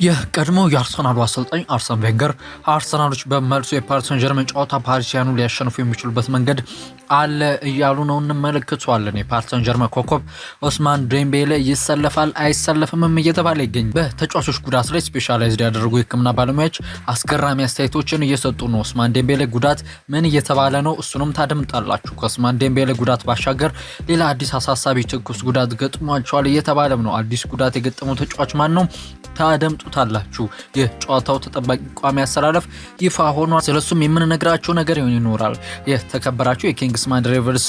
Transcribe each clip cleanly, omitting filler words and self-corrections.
የቀድሞ የአርሰናሉ አሰልጣኝ አርሰን ቬንገር አርሰናሎች በመልሱ የፓሪስ ሰን ዠርመን ጨዋታ ፓሪሲያኑ ሊያሸንፉ የሚችሉበት መንገድ አለ እያሉ ነው እንመለከተዋለን። የፓሪስ ሰን ዠርመን ኮከብ ኦስማን ዴምቤሌ ይሰለፋል አይሰለፍም እየተባለ ይገኛል። በተጫዋቾች ጉዳት ላይ ስፔሻላይዝድ ያደረጉ የሕክምና ባለሙያዎች አስገራሚ አስተያየቶችን እየሰጡ ነው። ኦስማን ዴምቤሌ ጉዳት ምን እየተባለ ነው? እሱንም ታደምጣላችሁ። ከኦስማን ዴምቤሌ ጉዳት ባሻገር ሌላ አዲስ አሳሳቢ ትኩስ ጉዳት ገጥሟቸዋል እየተባለም ነው። አዲስ ጉዳት የገጠመው ተጫዋች ማን ነው? ታደምጡታላችሁ። የጨዋታው ተጠባቂ ቋሚ አሰላለፍ ይፋ ሆኗል። ስለሱም የምንነግራቸው ነገር ይኖራል። የተከበራችሁ የኪንግስማን ሪቨርስ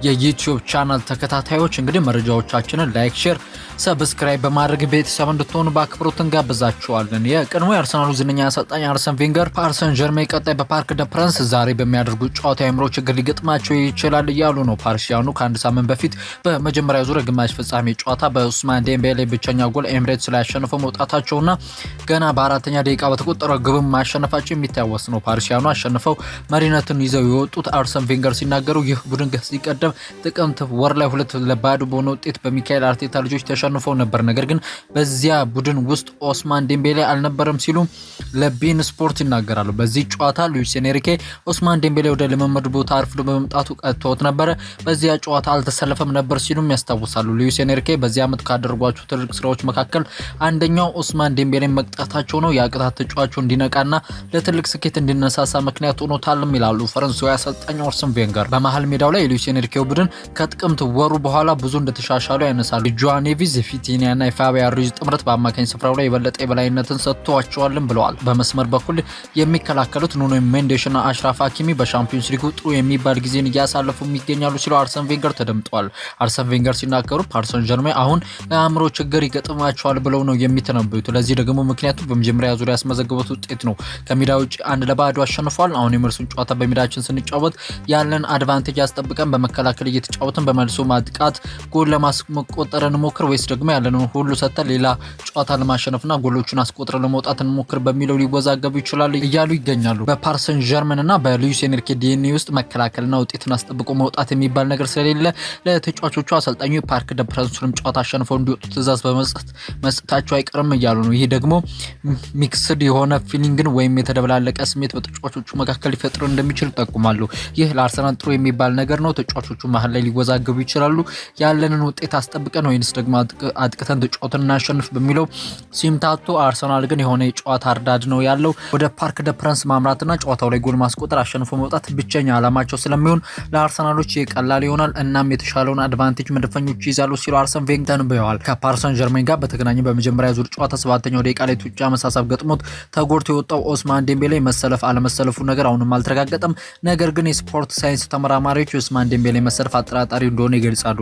የዩቲዩብ ቻናል ተከታታዮች እንግዲህ መረጃዎቻችንን ላይክ፣ ሼር፣ ሰብስክራይብ በማድረግ ቤተሰብ እንድትሆኑ በአክብሮት እንጋብዛችኋለን። የቀድሞ የአርሰናሉ ዝነኛ አሰልጣኝ አርሰን ቬንገር ፓሪስ ሰን ዠርሜን ቀጣይ በፓርክ ደ ፕራንስ ዛሬ በሚያደርጉት ጨዋታ የአእምሮ ችግር ሊገጥማቸው ይችላል እያሉ ነው። ፓሪሲያኑ ከአንድ ሳምንት በፊት በመጀመሪያ ዙር ግማሽ ፍጻሜ ጨዋታ በኦስማን ዴምቤሌ ብቸኛ ጎል ኤምሬትስ ላይ አሸንፈው መውጣታቸውና ገና በአራተኛ ደቂቃ በተቆጠረው ግብ ማሸነፋቸው የሚታወስ ነው። ፓሪሲያኑ አሸንፈው መሪነትን ይዘው የወጡት አርሰን ቬንገር ሲናገሩ ይህ ቡድን ከዚህ ቀደም ጥቅምት ወር ላይ 2-2 በሆነ ውጤት በሚካኤል አርቴታ ልጆች ተሸንፈው ነበር። ነገር ግን በዚያ ቡድን ውስጥ ኦስማን ዴምቤሌ አልነበረም ሲሉ ለቢን ስፖርት ይናገራሉ። በዚህ ጨዋታ ሉዊስ ኤንሪኬ ኦስማን ዴምቤሌ ወደ ልምምድ ቦታ አርፍዶ በመምጣቱ ቀጥቶት ነበረ። በዚያ ጨዋታ አልተሰለፈም ነበር ሲሉም ያስታውሳሉ። ሉዊስ ኤንሪኬ በዚህ ዓመት ካደረጓቸው ትልቅ ስራዎች መካከል አንደኛው ኦስማን ዴምቤሌን መቅጣታቸው ነው። የቅጣት ተጫዋቹ እንዲነቃና ለትልቅ ስኬት እንዲነሳሳ ምክንያት ሆኖታልም ይላሉ ፈረንሳዊ አሰልጣኝ አርሰን ቬንገር። በመሃል ሜዳው ላይ የሉዊስ ኤንሪኬው ቡድን ከጥቅምት ወሩ በኋላ ብዙ እንደተሻሻሉ ያነሳሉ። ጆዋ ኔቪዝ፣ ፊቲኒያና የፋቢያን ሩይዝ ጥምረት በአማካኝ ስፍራው ላይ የበለጠ የበላይነትን ሰጥቷቸዋልም ብለዋል። በመስመር በኩል የሚከላከሉት ኑኖ ሜንዴሽና አሽራፍ ሀኪሚ በሻምፒዮንስ ሊጉ ጥሩ የሚባል ጊዜን እያሳለፉ ይገኛሉ ሲሉ አርሰን ቬንገር ተደምጠዋል። አርሰን ቬንገር ሲናገሩ ፓሪስ ሰን ዠርሜን አሁን የአእምሮ ችግር ይገጥማቸዋል ብለው ነው የሚተነበዩት። ለዚህ ደግሞ ምክንያቱ በመጀመሪያ ዙሪያ ያስመዘገቡት ውጤት ነው። ከሜዳ ውጭ 1-0 አሸንፏል። አሁን የመልሱን ጨዋታ በሜዳችን ስንጫወት ያለን አድቫንቴጅ አስጠብቀን በመከላከል እየተጫወትን በመልሶ ማጥቃት ጎል ለማስቆጠር እንሞክር ወይስ ደግሞ ያለንን ሁሉ ሰጥተን ሌላ ጨዋታ ለማሸነፍና ጎሎቹን አስቆጥረን ለመውጣት እንሞክር በሚለው ሊወዛገቡ ይችላሉ እያሉ ይገኛሉ። በፓሪስ ሰን ዠርሜን እና በሉዊስ ኤንሪኬ ዲኤንኤ ውስጥ መከላከልና ውጤትን አስጠብቆ መውጣት የሚባል ነገር ስለሌለ ለተጫዋቾቹ አሰልጣኙ የፓርክ ደ ፕራንሱንም ጨዋታ አሸንፈው እንዲወጡ ትዕዛዝ በመስጠታቸው አይቀርም እያሉ ነው። ይህ ደግሞ ሚክስድ የሆነ ፊሊንግን ወይም የተደበላለቀ ስሜት በተጫዋቾቹ መካከል ሊፈጥር እንደሚችል ይጠቁማሉ። ይህ ለአርሰናል ጥሩ የሚባል ነገር ነው። ተጫዋቾቹ መሀል ላይ ሊወዛገቡ ይችላሉ። ያለንን ውጤት አስጠብቀን ወይንስ ደግሞ አጥቅተን ተጫውተን እናሸንፍ በሚለው ሲምታቱ፣ አርሰናል ግን የሆነ የጨዋታ አርዳድ ነው ያለው። ወደ ፓርክ ደ ፕራንስ ማምራትና ጨዋታው ላይ ጎል ማስቆጠር አሸንፎ መውጣት ብቸኛ ዓላማቸው ስለሚሆን ለአርሰናሎች ቀላል ይሆናል። እናም የተሻለውን አድቫንቴጅ መድፈኞች ይዛሉ ሲሉ አርሰን ቬንገር ተንብየዋል። ከፓሪስ ሰን ዠርሜን ጋር በተገናኘ በመጀመሪያ ዙር ጨዋታ 7ኛው ደቂቃ ላይ ቱጫ መሳሳብ ገጥሞት ተጎድቶ የወጣው ኦስማን ዴምቤሌ መሰለፍ አለመሰለፉ ነገር አሁንም አልተረጋገጠም። ነገር ግን የስፖርት ሳይንስ ተመራማሪዎች ኦስማን ዴምቤሌ መሰለፍ አጠራጣሪ እንደሆነ ይገልጻሉ።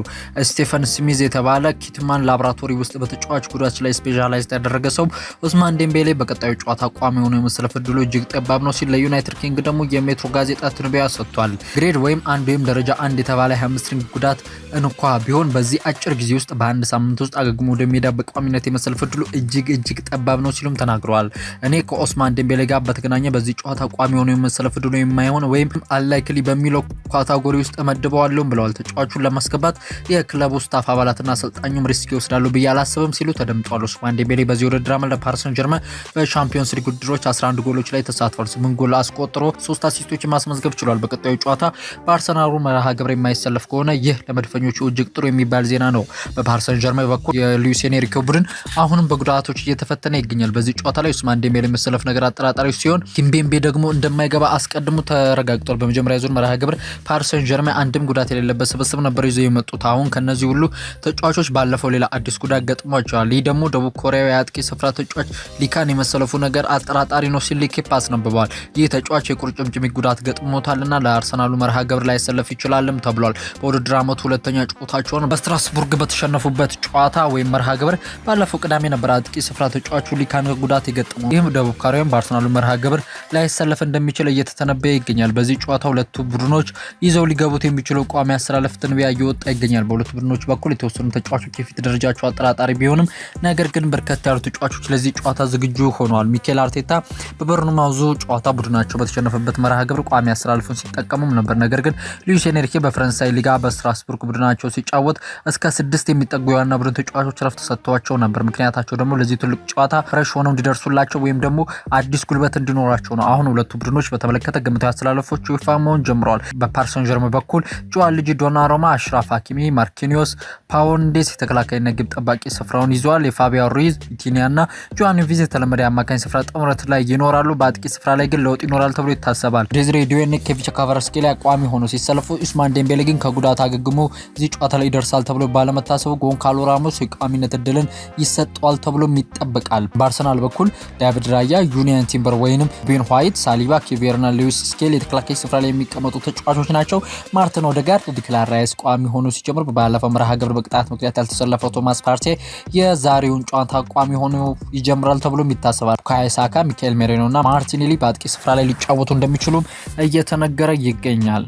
ስቴፈን ስሚዝ የተባለ ኪትማን ላቦራቶሪ ውስጥ በተጫዋች ጉዳት ላይ ስፔሻላይዝድ ያደረገ ሰው ኦስማን ዴምቤሌ በቀጣዩ ጨዋታ ቋሚ ሆኖ የመሰለፍ እድሉ እጅግ ጠባብ ነው ሲል ለዩናይትድ ኪንግደሙ የሜትሮ ጋዜጣ ትንበያ ሰጥቷል። ግሬድ ወይም 1 ወይም ደረጃ 1 የተባለ 25 ጉዳት እንኳ ቢሆን በዚህ አጭር ጊዜ ውስጥ በአንድ ሳምንት ውስጥ አገግሞ ወደ ሜዳ በቋሚነት የመሰለፍ እድሉ እጅግ ጠባብ ነው ሲሉም ተናግረዋል። እኔ ከኦስማን ዴምቤሌ ጋር በተገናኘ በዚህ ጨዋታ ቋሚ ሆኖ የመሰለፍ እድሉ የማይሆን ወይም አንላይክሊ በሚለው ካታጎሪ ውስጥ መድበዋለሁ ብለዋል። ተጫዋቹን ለማስገባት የክለቡ ስታፍ አባላትና አሰልጣኙም ሪስክ ይወስዳሉ ብዬ አላስብም ሲሉ ተደምጧል። ኦስማን ዴምቤሌ በዚህ ውድድር ዓመት ለፓሪስ ሰን ዠርሜን በሻምፒዮንስ ሊግ ውድድሮች 11 ጎሎች ላይ ተሳትፏል። 8 ጎል አስቆጥሮ 3 አሲስቶችን ማስመዝገብ ችሏል። በቀጣዩ ጨዋታ በአርሰናሉ መርሃ ግብር የማይሰለፍ ከሆነ ይህ ለመድፈኞቹ እጅግ ጥሩ የሚባል ዜና ነው። በፓሪስ ሰን ዠርሜን በኩል የሉዊስ ኤንሪኬ ቡድን አሁንም በጉዳቶች እየተፈተነ ይገኛል። በዚህ ጨዋታ ላይ ኦስማን ዴምቤሌ መሰለፍ ነገር አጠራጣሪ ሲሆን ኪምቤምቤ ደግሞ እንደማይገባ አስቀድሞ ተረጋግጧል። በመጀመሪያ ዙር መርሃ ግብር ፓሪስ ሰን ዠርሜን አንድም ጉዳት የሌለበት ስብስብ ነበር ይዘው የመጡት። አሁን ከነዚህ ሁሉ ተጫዋቾች ባለፈው ሌላ አዲስ ጉዳት ገጥሟቸዋል። ይህ ደግሞ ደቡብ ኮሪያዊ የአጥቂ ስፍራ ተጫዋች ሊካን የመሰለፉ ነገር አጠራጣሪ ነው ሲል ሊኬፕ አስነብበዋል። ይህ ተጫዋች የቁርጭምጭሚት ጉዳት ገጥሞታልና ለአርሰናሉ መርሃ ግብር ላይ ሰለፍ ይችላልም ተብሏል። በውድድር ዓመቱ ሁለተኛ ጨዋታቸውን በስትራስቡርግ በተሸነፉበት ጨዋታ ወይም መርሃ ግብር ባለፈው ቅዳሜ ነበር አጥቂ ስፍራ ተጫዋቹ ሊካን ጉዳት የገጠመው። ይህም ደቡብ ኮሪያም በአርሰናሉ መርሃ ግብር ላይ ሰለፍ እንደሚችል እየተተነበየ ይገኛል። በዚህ ጨዋታ ሁለቱ ቡድኖች ይዘው ሊገቡት የሚችለው ቋሚ አሰላለፍ ትንበያ እየወጣ ይገኛል። በሁለቱ ቡድኖች በኩል የተወሰኑ ተጫዋቾች የፊት ደረጃቸው አጠራጣሪ ቢሆንም ነገር ግን በርከት ያሉ ተጫዋቾች ለዚህ ጨዋታ ዝግጁ ሆነዋል። ሚኬል አርቴታ በበርንማውዙ ጨዋታ ቡድናቸው በተሸነፈበት መርሃ ግብር ቋሚ አሰላለፉን ሲጠቀሙም ነበር። ነገር ግን ሉዊስ ኤንሪኬ በፈረንሳይ ሊጋ በስትራስቡርግ ቡድናቸው ሲጫወት እስከ 6 የሚጠጉ የዋና ቡድን ተጫዋቾች ረፍት ሰጥተዋቸው ነበር። ምክንያታቸው ደግሞ ለዚህ ትልቅ ጨዋታ ፍሬሽ ሆነው እንዲደርሱላቸው ወይም ደግሞ አዲስ ጉልበት እንዲኖራቸው ነው። አሁን ሁለቱ ቡድኖች በተመለከተ ግምታዊ አሰላለፎች ይፋ መሆን ጀምረዋል። በፓሪስ ሰን ዠርመን በኩል ጆዋን ልጅ ዶናሩማ፣ አሽራፍ ሀኪሚ፣ ማርኪኒዮስ፣ ፓውንዴስ የተከላካይና ግብ ጠባቂ ስፍራውን ይዘዋል። የፋቢያን ሩይዝ፣ ቪቲኒያና ጆዋን ቪዝ የተለመደ አማካኝ ስፍራ ጥምረት ላይ ይኖራሉ። በአጥቂ ስፍራ ላይ ግን ለውጥ ይኖራል ተብሎ ይታሰባል። ዴዝሬ ዱዌ፣ ኬቪቻ ካቫራትስኬሊያ ቋሚ ሆኖ ሲሰለፉ ኡስማን ዴምቤሌ ግን ከጉዳት አገግሞ እዚህ ጨዋታ ላይ ይደርሳል ተብሎ ባለመታሰቡ ጎንካሎ ራሞስ የቋሚነት እድልን ይሰጠዋል ተብሎ ይጠበቃል። በአርሰናል በኩል ዳቪድ ራያ፣ ዩኒየን ቲምበር ወይንም ቤን ዋይት፣ ሳሊባ፣ ኪቬርና ሉዊስ ስኬሊ የተከላካይ ስፍራ ላይ የሚቀመጡ ተጫዋቾች ናቸው። ማርቲን ኦዴጋርድ፣ ዲክላን ራይስ ቋሚ ሆኖ ሲጀምር ባለፈው መርሃ ግብር በቅጣት ምክንያት ያልተሰለፈው ቶማስ ፓርቴ የዛሬውን ጨዋታ ቋሚ ሆኖ ይጀምራል ተብሎ ይታሰባል። ቡካዮ ሳካ፣ ሚካኤል ሜሪኖና ማርቲኔሊ በአጥቂ ስፍራ ላይ ሊጫወቱ እንደሚችሉ እየተነገረ ይገኛል።